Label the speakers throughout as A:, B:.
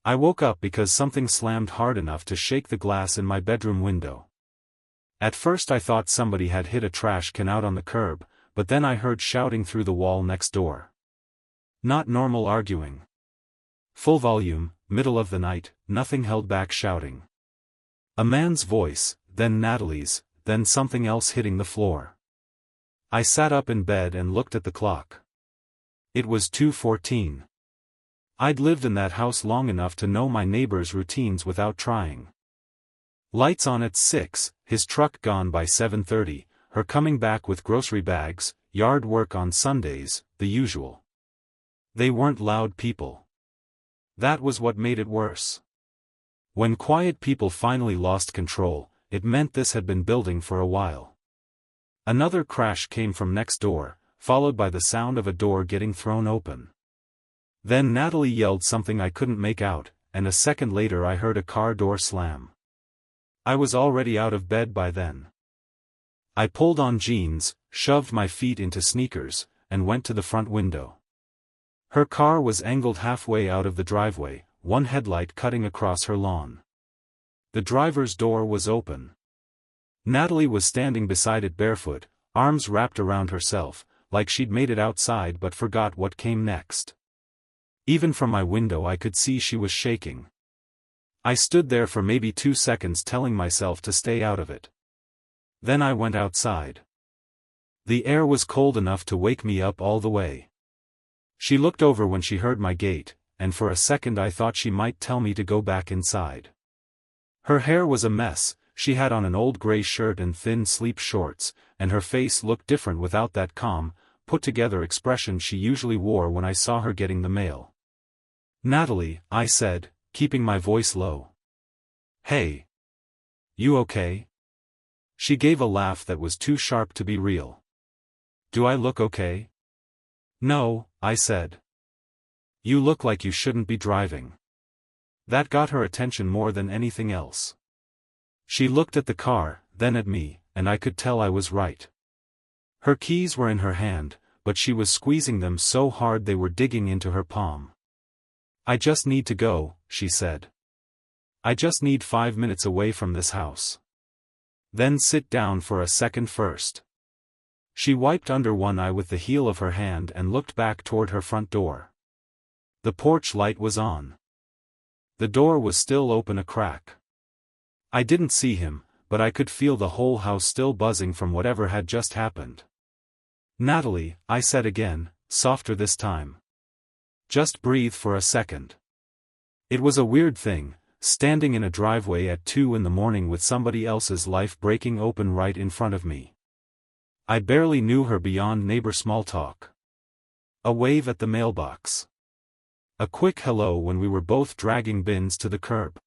A: I woke up because something slammed hard enough to shake the glass in my bedroom window. At first I thought somebody had hit a trash can out on the curb, but then I heard shouting through the wall next door. Not normal arguing. Full volume, middle of the night, nothing held back shouting. A man's voice, then Natalie's, then something else hitting the floor. I sat up in bed and looked at the clock. It was 2:14. I'd lived in that house long enough to know my neighbor's routines without trying. Lights on at 6, his truck gone by 7:30, her coming back with grocery bags, yard work on Sundays, the usual. They weren't loud people. That was what made it worse. When quiet people finally lost control, it meant this had been building for a while. Another crash came from next door, followed by the sound of a door getting thrown open. Then Natalie yelled something I couldn't make out, and a second later I heard a car door slam. I was already out of bed by then. I pulled on jeans, shoved my feet into sneakers, and went to the front window. Her car was angled halfway out of the driveway, one headlight cutting across her lawn. The driver's door was open. Natalie was standing beside it barefoot, arms wrapped around herself, like she'd made it outside but forgot what came next. Even from my window I could see she was shaking. I stood there for maybe 2 seconds telling myself to stay out of it. Then I went outside. The air was cold enough to wake me up all the way. She looked over when she heard my gate, and for a second I thought she might tell me to go back inside. Her hair was a mess, she had on an old gray shirt and thin sleep shorts, and her face looked different without that calm, put-together expression she usually wore when I saw her getting the mail. "Natalie," I said, keeping my voice low. "Hey. You okay?" She gave a laugh that was too sharp to be real. "Do I look okay?" "No," I said. "You look like you shouldn't be driving." That got her attention more than anything else. She looked at the car, then at me, and I could tell I was right. Her keys were in her hand, but she was squeezing them so hard they were digging into her palm. "I just need to go," she said. "I just need 5 minutes away from this house." "Then sit down for a second first." She wiped under one eye with the heel of her hand and looked back toward her front door. The porch light was on. The door was still open a crack. I didn't see him, but I could feel the whole house still buzzing from whatever had just happened. "Natalie," I said again, softer this time. "Just breathe for a second." It was a weird thing, standing in a driveway at 2 in the morning with somebody else's life breaking open right in front of me. I barely knew her beyond neighbor small talk. A wave at the mailbox. A quick hello when we were both dragging bins to the curb.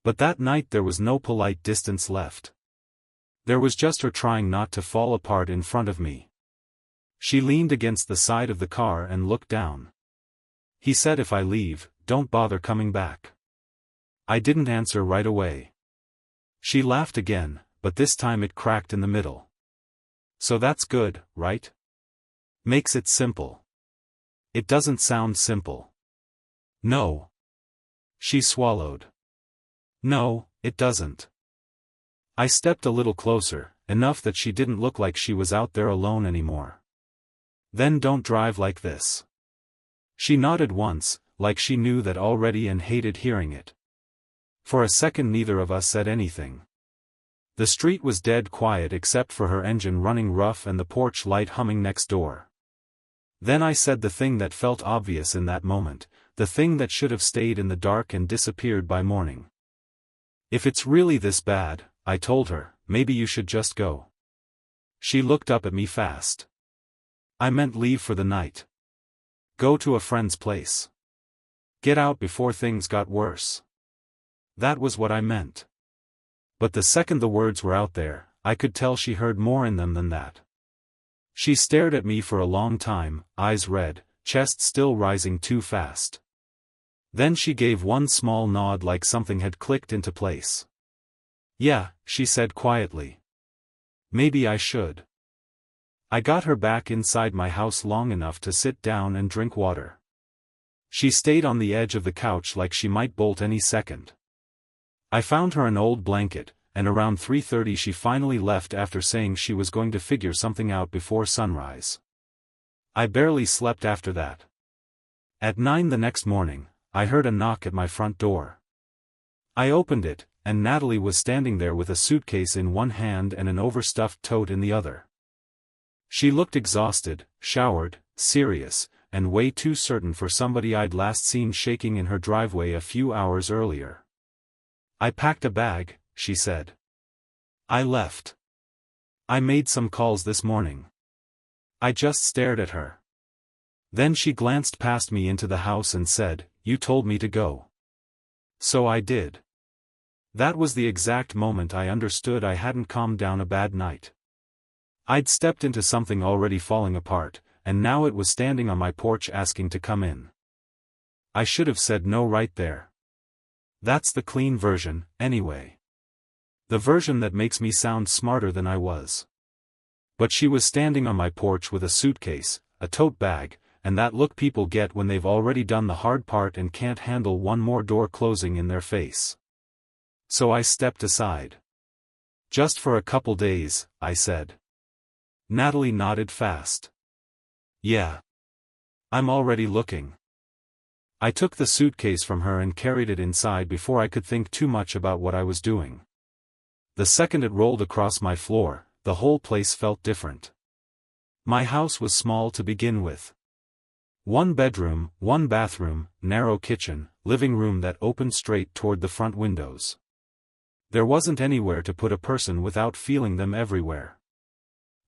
A: But that night there was no polite distance left. There was just her trying not to fall apart in front of me. She leaned against the side of the car and looked down. "He said if I leave, don't bother coming back." I didn't answer right away. She laughed again, but this time it cracked in the middle. "So that's good, right? Makes it simple." "It doesn't sound simple." "No." She swallowed. "No, it doesn't." I stepped a little closer, enough that she didn't look like she was out there alone anymore. "Then don't drive like this." She nodded once, like she knew that already and hated hearing it. For a second neither of us said anything. The street was dead quiet except for her engine running rough and the porch light humming next door. Then I said the thing that felt obvious in that moment, the thing that should have stayed in the dark and disappeared by morning. "If it's really this bad," I told her, "maybe you should just go." She looked up at me fast. "I meant leave for the night. Go to a friend's place. Get out before things got worse." That was what I meant. But the second the words were out there, I could tell she heard more in them than that. She stared at me for a long time, eyes red, chest still rising too fast. Then she gave one small nod like something had clicked into place. "Yeah," she said quietly. "Maybe I should." I got her back inside my house long enough to sit down and drink water. She stayed on the edge of the couch like she might bolt any second. I found her an old blanket, and around 3:30 she finally left after saying she was going to figure something out before sunrise. I barely slept after that. At 9 the next morning, I heard a knock at my front door. I opened it, and Natalie was standing there with a suitcase in one hand and an overstuffed tote in the other. She looked exhausted, showered, serious, and way too certain for somebody I'd last seen shaking in her driveway a few hours earlier. "I packed a bag," she said. "I left. I made some calls this morning." I just stared at her. Then she glanced past me into the house and said, "You told me to go." So I did. That was the exact moment I understood I hadn't calmed down a bad night. I'd stepped into something already falling apart, and now it was standing on my porch asking to come in. I should have said no right there. That's the clean version, anyway. The version that makes me sound smarter than I was. But she was standing on my porch with a suitcase, a tote bag, and that look people get when they've already done the hard part and can't handle one more door closing in their face. So I stepped aside. "Just for a couple days," I said. Natalie nodded fast. "Yeah. I'm already looking." I took the suitcase from her and carried it inside before I could think too much about what I was doing. The second it rolled across my floor, the whole place felt different. My house was small to begin with. 1 bedroom, 1 bathroom, narrow kitchen, living room that opened straight toward the front windows. There wasn't anywhere to put a person without feeling them everywhere.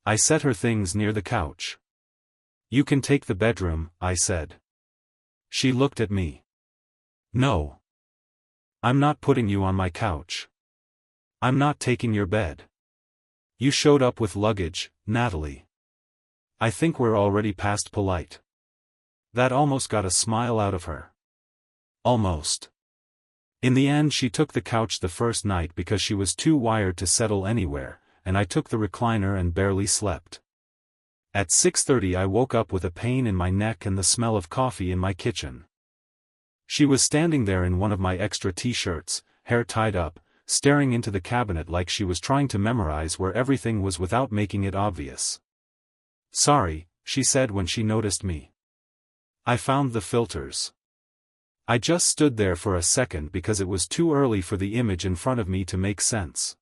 A: I set her things near the couch. "You can take the bedroom," I said. She looked at me. "No. I'm not putting you on my couch. I'm not taking your bed. You showed up with luggage, Natalie. I think we're already past polite." That almost got a smile out of her. Almost. In the end she took the couch the first night because she was too wired to settle anywhere, and I took the recliner and barely slept. At 6:30 I woke up with a pain in my neck and the smell of coffee in my kitchen. She was standing there in one of my extra t-shirts, hair tied up, staring into the cabinet like she was trying to memorize where everything was without making it obvious. "Sorry," she said when she noticed me. "I found the filters." I just stood there for a second because it was too early for the image in front of me to make sense.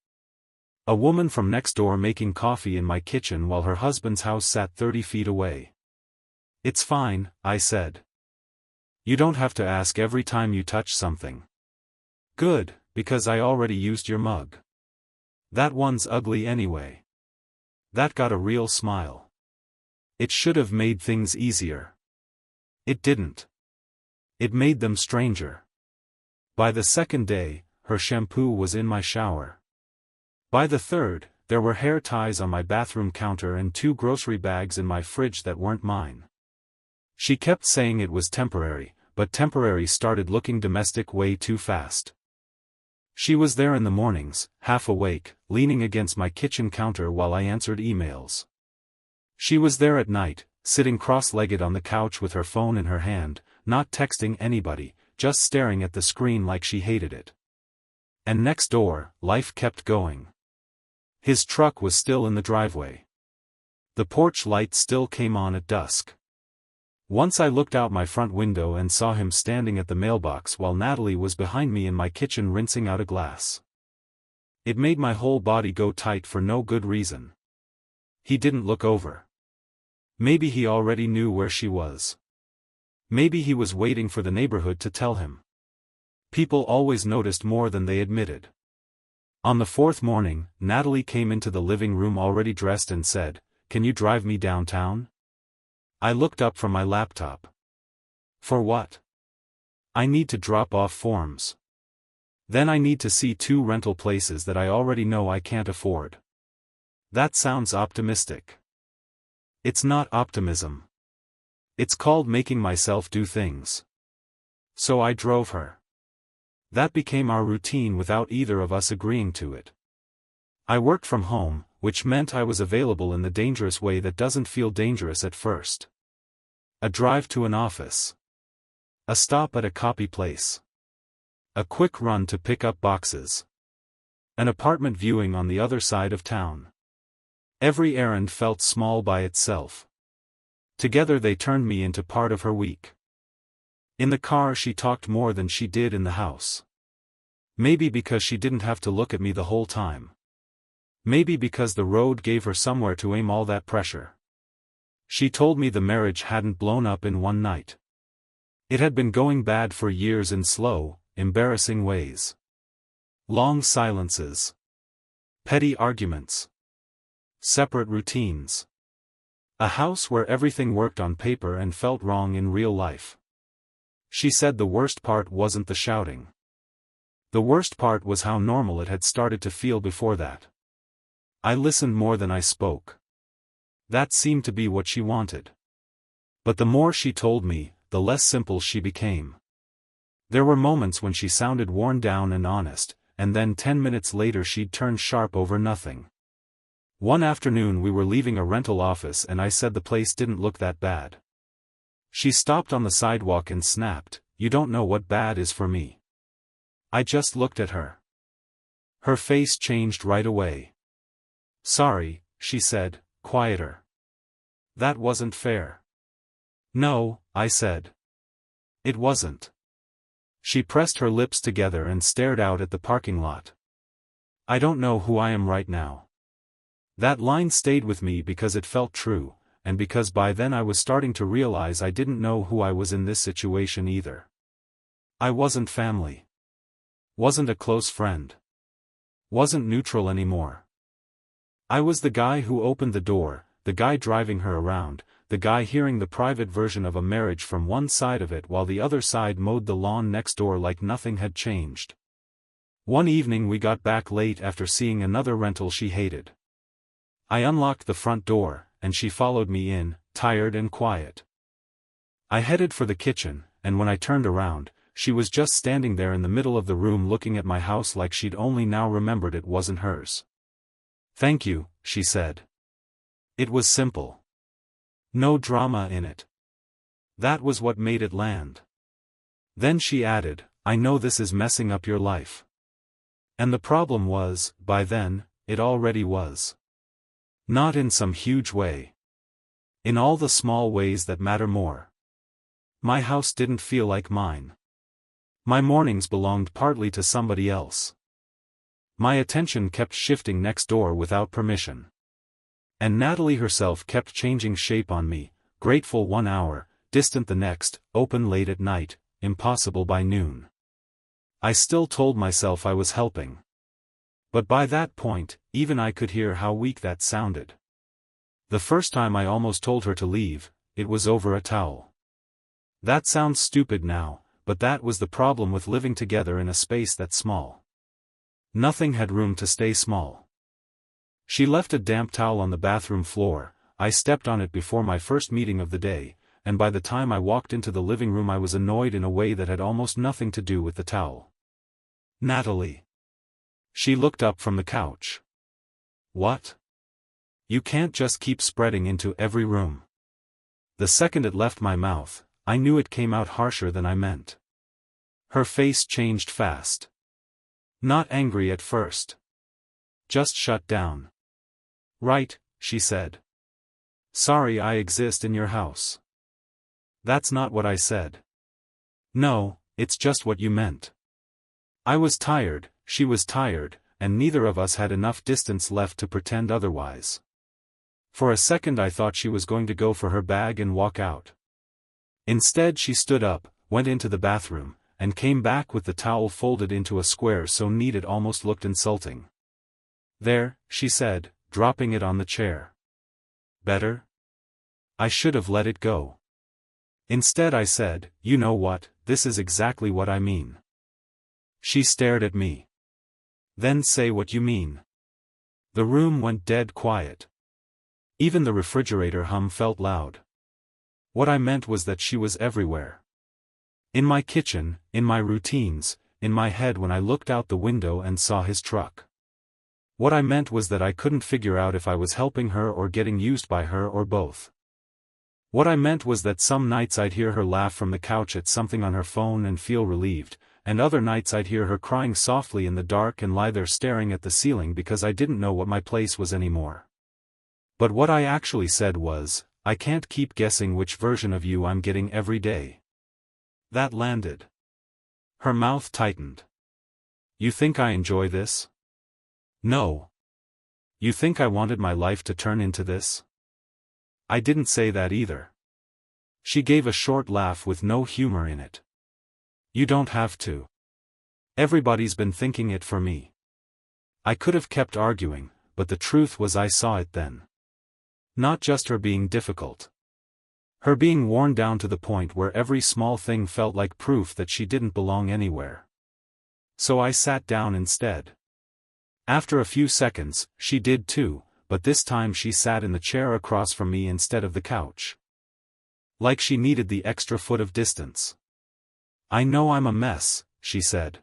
A: A woman from next door making coffee in my kitchen while her husband's house sat 30 feet away. "It's fine," I said. "You don't have to ask every time you touch something." "Good, because I already used your mug. That one's ugly anyway." That got a real smile. It should have made things easier. It didn't. It made them stranger. By the second day, her shampoo was in my shower. By the third, there were hair ties on my bathroom counter and 2 grocery bags in my fridge that weren't mine. She kept saying it was temporary, but temporary started looking domestic way too fast. She was there in the mornings, half awake, leaning against my kitchen counter while I answered emails. She was there at night, sitting cross-legged on the couch with her phone in her hand, not texting anybody, just staring at the screen like she hated it. And next door, life kept going. His truck was still in the driveway. The porch light still came on at dusk. Once I looked out my front window and saw him standing at the mailbox while Natalie was behind me in my kitchen rinsing out a glass. It made my whole body go tight for no good reason. He didn't look over. Maybe he already knew where she was. Maybe he was waiting for the neighborhood to tell him. People always noticed more than they admitted. On the 4th morning, Natalie came into the living room already dressed and said, "Can you drive me downtown?" I looked up from my laptop. "For what?" "I need to drop off forms. Then I need to see 2 rental places that I already know I can't afford." That sounds optimistic. It's not optimism. It's called making myself do things. So I drove her. That became our routine without either of us agreeing to it. I worked from home, which meant I was available in the dangerous way that doesn't feel dangerous at first. A drive to an office. A stop at a copy place. A quick run to pick up boxes. An apartment viewing on the other side of town. Every errand felt small by itself. Together they turned me into part of her week. In the car she talked more than she did in the house. Maybe because she didn't have to look at me the whole time. Maybe because the road gave her somewhere to aim all that pressure. She told me the marriage hadn't blown up in one night. It had been going bad for years in slow, embarrassing ways. Long silences. Petty arguments. Separate routines. A house where everything worked on paper and felt wrong in real life. She said the worst part wasn't the shouting. The worst part was how normal it had started to feel before that. I listened more than I spoke. That seemed to be what she wanted. But the more she told me, the less simple she became. There were moments when she sounded worn down and honest, and then 10 minutes later she'd turn sharp over nothing. One afternoon we were leaving a rental office and I said the place didn't look that bad. She stopped on the sidewalk and snapped, "You don't know what bad is for me." I just looked at her. Her face changed right away. "Sorry," she said, quieter. "That wasn't fair." "No," I said. "It wasn't." She pressed her lips together and stared out at the parking lot. "I don't know who I am right now." That line stayed with me because it felt true, and because by then I was starting to realize I didn't know who I was in this situation either. I wasn't family. Wasn't a close friend. Wasn't neutral anymore. I was the guy who opened the door, the guy driving her around, the guy hearing the private version of a marriage from one side of it while the other side mowed the lawn next door like nothing had changed. One evening we got back late after seeing another rental she hated. I unlocked the front door, and she followed me in, tired and quiet. I headed for the kitchen, and when I turned around, she was just standing there in the middle of the room looking at my house like she'd only now remembered it wasn't hers. "Thank you," she said. It was simple. No drama in it. That was what made it land. Then she added, "I know this is messing up your life." And the problem was, by then, it already was. Not in some huge way. In all the small ways that matter more. My house didn't feel like mine. My mornings belonged partly to somebody else. My attention kept shifting next door without permission. And Natalie herself kept changing shape on me, grateful 1 hour, distant the next, open late at night, impossible by noon. I still told myself I was helping. But by that point, even I could hear how weak that sounded. The first time I almost told her to leave, it was over a towel. That sounds stupid now, but that was the problem with living together in a space that small. Nothing had room to stay small. She left a damp towel on the bathroom floor. I stepped on it before my first meeting of the day, and by the time I walked into the living room I was annoyed in a way that had almost nothing to do with the towel. "Natalie." She looked up from the couch. "What? You can't just keep spreading into every room." The second it left my mouth, I knew it came out harsher than I meant. Her face changed fast. Not angry at first. Just shut down. "Right," she said. "Sorry I exist in your house." "That's not what I said." "No, it's just what you meant." I was tired, she was tired, and neither of us had enough distance left to pretend otherwise. For a second I thought she was going to go for her bag and walk out. Instead she stood up, went into the bathroom, and came back with the towel folded into a square so neat it almost looked insulting. "There," she said, dropping it on the chair. "Better?" I should have let it go. Instead I said, "You know what, this is exactly what I mean." She stared at me. "Then say what you mean." The room went dead quiet. Even the refrigerator hum felt loud. What I meant was that she was everywhere. In my kitchen, in my routines, in my head when I looked out the window and saw his truck. What I meant was that I couldn't figure out if I was helping her or getting used by her or both. What I meant was that some nights I'd hear her laugh from the couch at something on her phone and feel relieved, and other nights I'd hear her crying softly in the dark and lie there staring at the ceiling because I didn't know what my place was anymore. But what I actually said was, I can't keep guessing which version of you I'm getting every day. That landed. Her mouth tightened. You think I enjoy this? No. You think I wanted my life to turn into this? I didn't say that either. She gave a short laugh with no humor in it. You don't have to. Everybody's been thinking it for me. I could have kept arguing, but the truth was I saw it then. Not just her being difficult. Her being worn down to the point where every small thing felt like proof that she didn't belong anywhere. So I sat down instead. After a few seconds, she did too, but this time she sat in the chair across from me instead of the couch. Like she needed the extra foot of distance. I know I'm a mess, she said.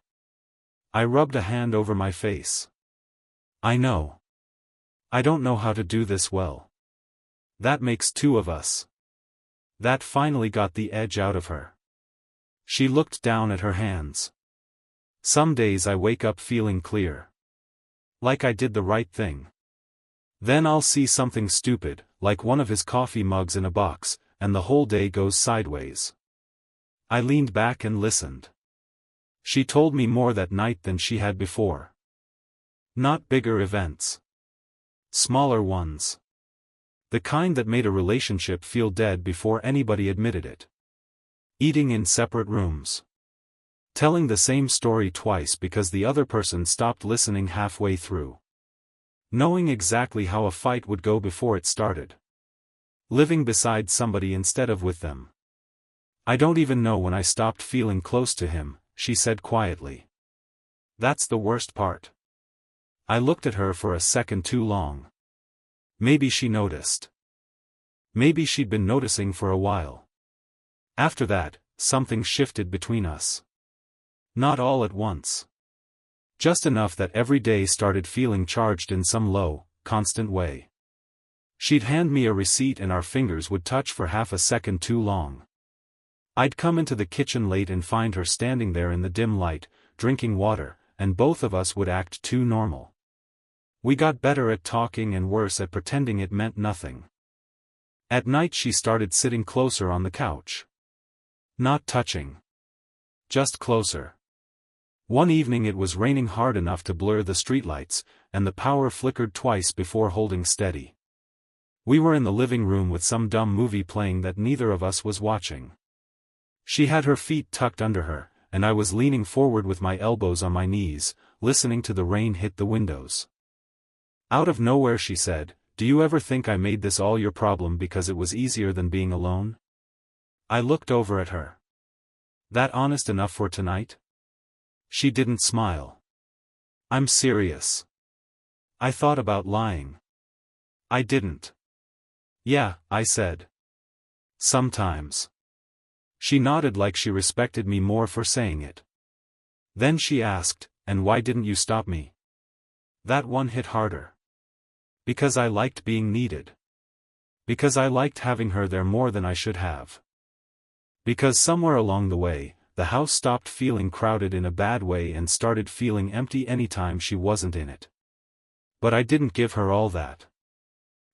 A: I rubbed a hand over my face. I know. I don't know how to do this well. That makes two of us. That finally got the edge out of her. She looked down at her hands. Some days I wake up feeling clear. Like I did the right thing. Then I'll see something stupid, like one of his coffee mugs in a box, and the whole day goes sideways. I leaned back and listened. She told me more that night than she had before. Not bigger events. Smaller ones. The kind that made a relationship feel dead before anybody admitted it. Eating in separate rooms. Telling the same story twice because the other person stopped listening halfway through. Knowing exactly how a fight would go before it started. Living beside somebody instead of with them. I don't even know when I stopped feeling close to him, she said quietly. That's the worst part. I looked at her for a second too long. Maybe she noticed. Maybe she'd been noticing for a while. After that, something shifted between us. Not all at once. Just enough that every day started feeling charged in some low, constant way. She'd hand me a receipt and our fingers would touch for half a second too long. I'd come into the kitchen late and find her standing there in the dim light, drinking water, and both of us would act too normal. We got better at talking and worse at pretending it meant nothing. At night she started sitting closer on the couch. Not touching. Just closer. One evening it was raining hard enough to blur the streetlights, and the power flickered twice before holding steady. We were in the living room with some dumb movie playing that neither of us was watching. She had her feet tucked under her, and I was leaning forward with my elbows on my knees, listening to the rain hit the windows. Out of nowhere she said, "Do you ever think I made this all your problem because it was easier than being alone?" I looked over at her. That honest enough for tonight? She didn't smile. I'm serious. I thought about lying. I didn't. Yeah, I said. Sometimes. She nodded like she respected me more for saying it. Then she asked, "And why didn't you stop me?" That one hit harder. Because I liked being needed. Because I liked having her there more than I should have. Because somewhere along the way, the house stopped feeling crowded in a bad way and started feeling empty anytime she wasn't in it. But I didn't give her all that.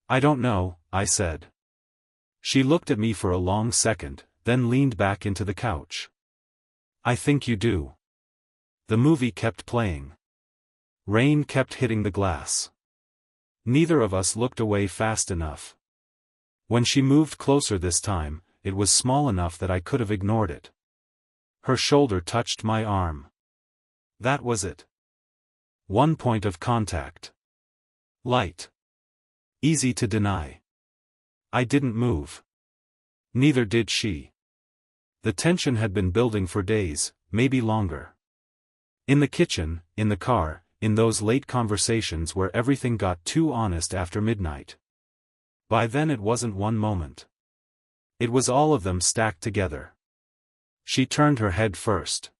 A: I don't know, I said. She looked at me for a long second, then leaned back into the couch. I think you do. The movie kept playing. Rain kept hitting the glass. Neither of us looked away fast enough. When she moved closer this time, it was small enough that I could have ignored it. Her shoulder touched my arm. That was it. One point of contact. Light. Easy to deny. I didn't move. Neither did she. The tension had been building for days, maybe longer. In the kitchen, in the car, in those late conversations where everything got too honest after midnight. By then it wasn't one moment. It was all of them stacked together. She turned her head first.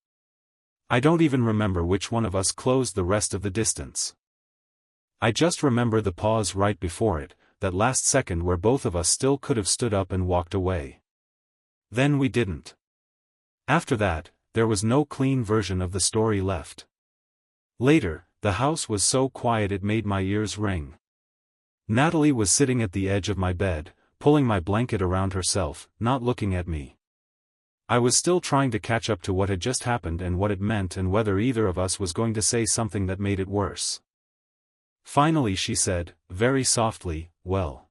A: I don't even remember which one of us closed the rest of the distance. I just remember the pause right before it, that last second where both of us still could have stood up and walked away. Then we didn't. After that, there was no clean version of the story left. Later, the house was so quiet it made my ears ring. Natalie was sitting at the edge of my bed, pulling my blanket around herself, not looking at me. I was still trying to catch up to what had just happened and what it meant and whether either of us was going to say something that made it worse. Finally she said, very softly, "Well."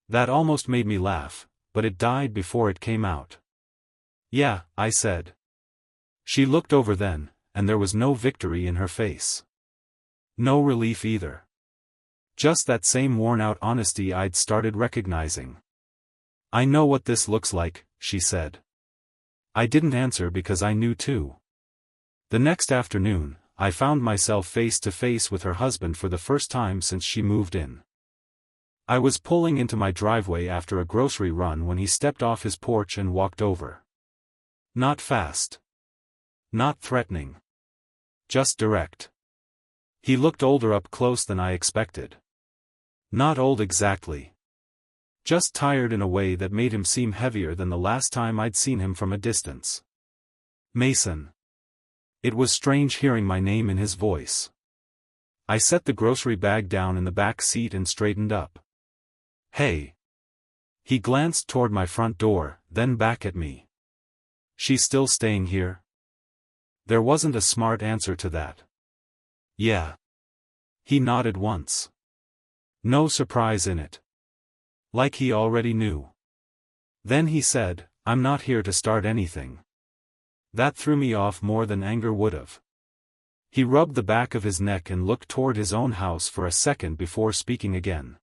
A: That almost made me laugh, but it died before it came out. "Yeah," I said. She looked over then, and there was no victory in her face. No relief either. Just that same worn-out honesty I'd started recognizing. "I know what this looks like," she said. I didn't answer because I knew too. The next afternoon, I found myself face to face with her husband for the first time since she moved in. I was pulling into my driveway after a grocery run when he stepped off his porch and walked over. Not fast. Not threatening. Just direct. He looked older up close than I expected. Not old exactly. Just tired in a way that made him seem heavier than the last time I'd seen him from a distance. "Mason." It was strange hearing my name in his voice. I set the grocery bag down in the back seat and straightened up. "Hey." He glanced toward my front door, then back at me. "She's still staying here?" There wasn't a smart answer to that. "Yeah." He nodded once. No surprise in it. Like he already knew. Then he said, "I'm not here to start anything." That threw me off more than anger would've. He rubbed the back of his neck and looked toward his own house for a second before speaking again.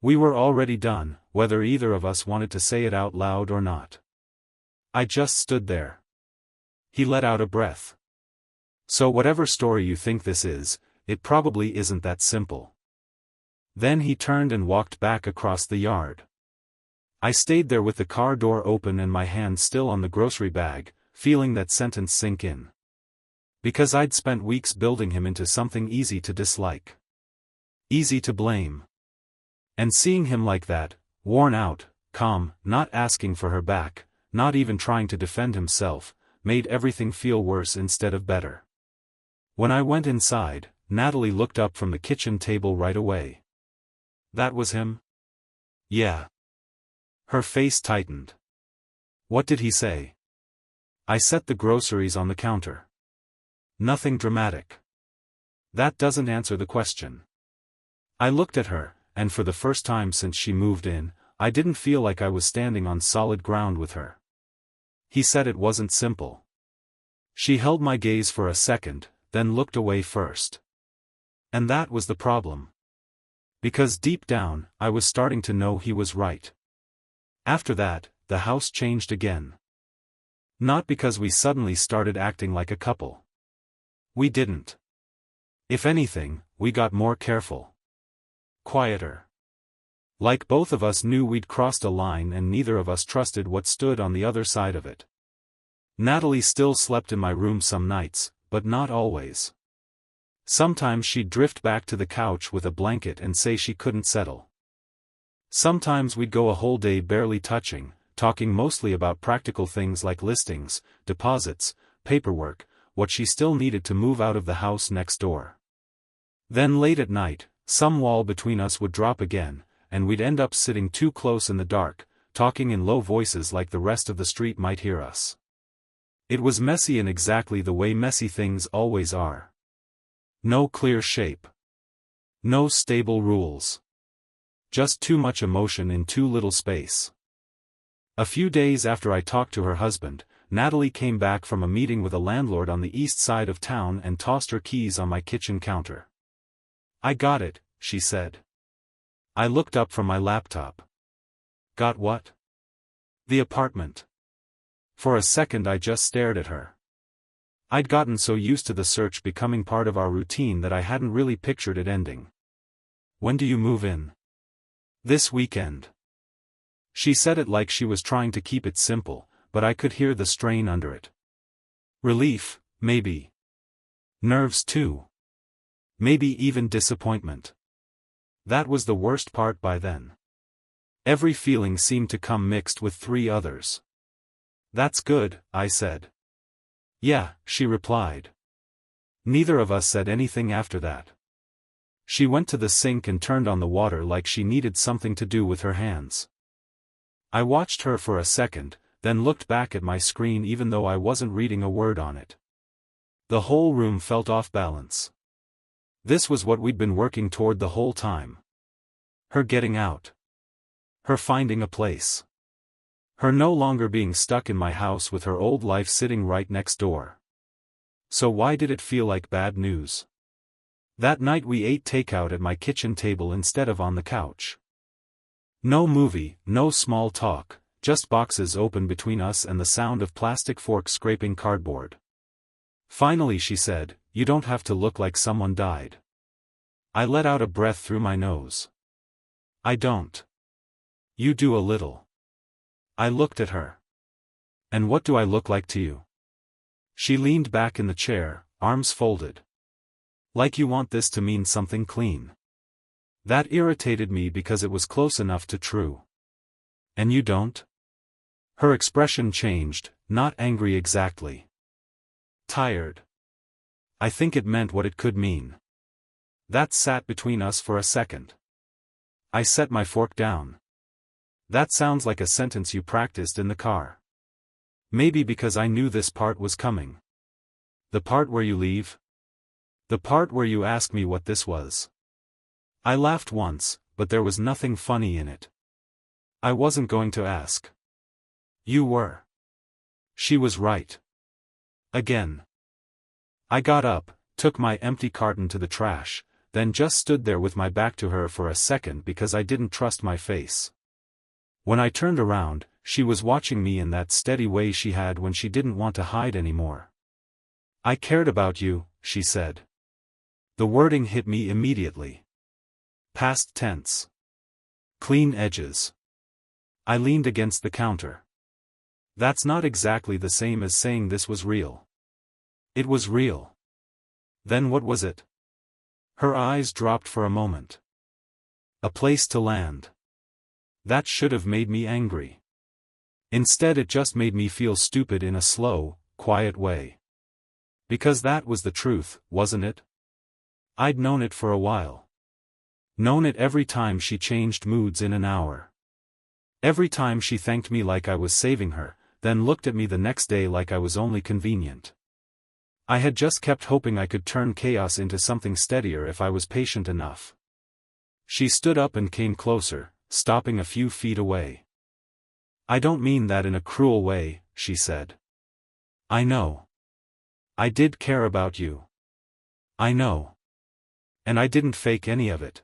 A: We were already done, whether either of us wanted to say it out loud or not. I just stood there. He let out a breath. "So whatever story you think this is, it probably isn't that simple." Then he turned and walked back across the yard. I stayed there with the car door open and my hand still on the grocery bag, feeling that sentence sink in. Because I'd spent weeks building him into something easy to dislike. Easy to blame. And seeing him like that, worn out, calm, not asking for her back, not even trying to defend himself, made everything feel worse instead of better. When I went inside, Natalie looked up from the kitchen table right away. "That was him?" "Yeah." Her face tightened. "What did he say?" "I set the groceries on the counter." "Nothing dramatic." "That doesn't answer the question." I looked at her, and for the first time since she moved in, I didn't feel like I was standing on solid ground with her. "He said it wasn't simple." She held my gaze for a second, then looked away first. And that was the problem. Because deep down, I was starting to know he was right. After that, the house changed again. Not because we suddenly started acting like a couple. We didn't. If anything, we got more careful. Quieter. Like both of us knew we'd crossed a line and neither of us trusted what stood on the other side of it. Natalie still slept in my room some nights, but not always. Sometimes she'd drift back to the couch with a blanket and say she couldn't settle. Sometimes we'd go a whole day barely touching, talking mostly about practical things like listings, deposits, paperwork, what she still needed to move out of the house next door. Then late at night, some wall between us would drop again, and we'd end up sitting too close in the dark, talking in low voices like the rest of the street might hear us. It was messy in exactly the way messy things always are. No clear shape. No stable rules. Just too much emotion in too little space. A few days after I talked to her husband, Natalie came back from a meeting with a landlord on the east side of town and tossed her keys on my kitchen counter. "I got it," she said. I looked up from my laptop. "Got what?" "The apartment." For a second I just stared at her. I'd gotten so used to the search becoming part of our routine that I hadn't really pictured it ending. "When do you move in?" "This weekend." She said it like she was trying to keep it simple, but I could hear the strain under it. Relief, maybe. Nerves too. Maybe even disappointment. That was the worst part by then. Every feeling seemed to come mixed with 3 others. "That's good," I said. "Yeah," she replied. Neither of us said anything after that. She went to the sink and turned on the water like she needed something to do with her hands. I watched her for a second, then looked back at my screen even though I wasn't reading a word on it. The whole room felt off balance. This was what we'd been working toward the whole time. Her getting out. Her finding a place. Her no longer being stuck in my house with her old life sitting right next door. So why did it feel like bad news? That night we ate takeout at my kitchen table instead of on the couch. No movie, no small talk, just boxes open between us and the sound of plastic forks scraping cardboard. Finally she said, "You don't have to look like someone died." I let out a breath through my nose. "I don't." "You do a little." I looked at her. "And what do I look like to you?" She leaned back in the chair, arms folded. "Like you want this to mean something clean." That irritated me because it was close enough to true. "And you don't?" Her expression changed, not angry exactly. Tired. I think it meant what it could mean. That sat between us for a second. I set my fork down. "That sounds like a sentence you practiced in the car." Maybe because I knew this part was coming. "The part where you leave?" "The part where you ask me what this was." I laughed once, but there was nothing funny in it. I wasn't going to ask. "You were." She was right. Again. I got up, took my empty carton to the trash, then just stood there with my back to her for a second because I didn't trust my face. When I turned around, she was watching me in that steady way she had when she didn't want to hide anymore. "I cared about you," she said. The wording hit me immediately. Past tense. Clean edges. I leaned against the counter. That's not exactly the same as saying this was real. It was real. Then what was it? Her eyes dropped for a moment. A place to land. That should have made me angry. Instead it just made me feel stupid in a slow, quiet way. Because that was the truth, wasn't it? I'd known it for a while. Known it every time she changed moods in an hour. Every time she thanked me like I was saving her, then looked at me the next day like I was only convenient. I had just kept hoping I could turn chaos into something steadier if I was patient enough. She stood up and came closer, stopping a few feet away. "I don't mean that in a cruel way," she said. "I know. I did care about you. I know. And I didn't fake any of it.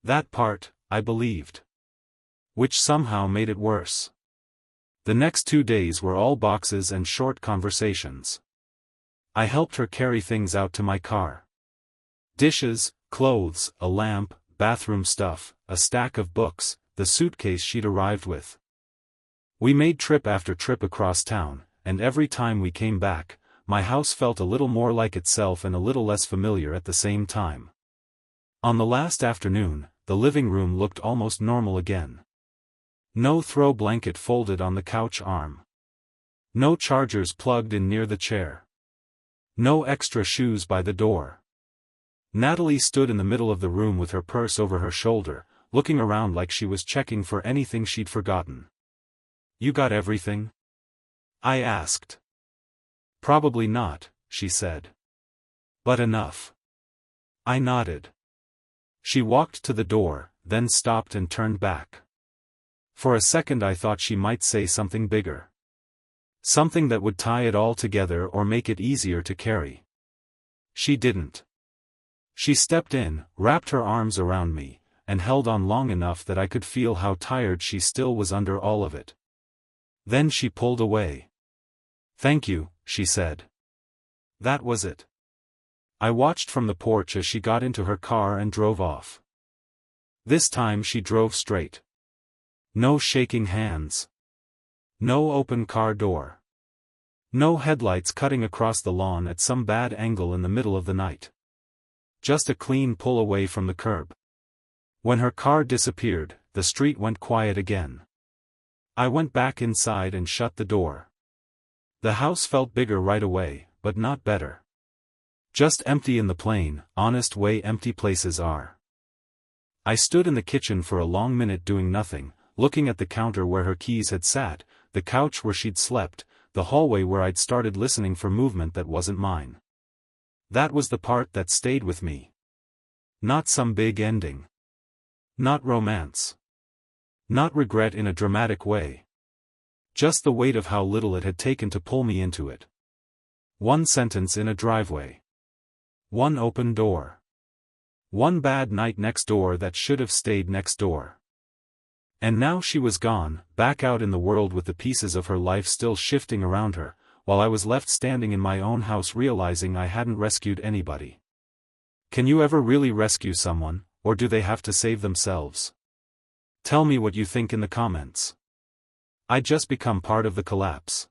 A: That part, I believed. Which somehow made it worse." The next 2 days were all boxes and short conversations. I helped her carry things out to my car. Dishes, clothes, a lamp, bathroom stuff, a stack of books, the suitcase she'd arrived with. We made trip after trip across town, and every time we came back, my house felt a little more like itself and a little less familiar at the same time. On the last afternoon, the living room looked almost normal again. No throw blanket folded on the couch arm. No chargers plugged in near the chair. No extra shoes by the door. Natalie stood in the middle of the room with her purse over her shoulder, looking around like she was checking for anything she'd forgotten. "You got everything?" I asked. "Probably not," she said. "But enough." I nodded. She walked to the door, then stopped and turned back. For a second I thought she might say something bigger. Something that would tie it all together or make it easier to carry. She didn't. She stepped in, wrapped her arms around me, and held on long enough that I could feel how tired she still was under all of it. Then she pulled away. "Thank you," she said. That was it. I watched from the porch as she got into her car and drove off. This time she drove straight. No shaking hands. No open car door. No headlights cutting across the lawn at some bad angle in the middle of the night. Just a clean pull away from the curb. When her car disappeared, the street went quiet again. I went back inside and shut the door. The house felt bigger right away, but not better. Just empty in the plain, honest way empty places are. I stood in the kitchen for a long minute doing nothing, looking at the counter where her keys had sat, the couch where she'd slept, the hallway where I'd started listening for movement that wasn't mine. That was the part that stayed with me. Not some big ending. Not romance. Not regret in a dramatic way. Just the weight of how little it had taken to pull me into it. One sentence in a driveway. One open door. One bad night next door that should have stayed next door. And now she was gone, back out in the world with the pieces of her life still shifting around her, while I was left standing in my own house realizing I hadn't rescued anybody. Can you ever really rescue someone, or do they have to save themselves? Tell me what you think in the comments. I just become part of the collapse.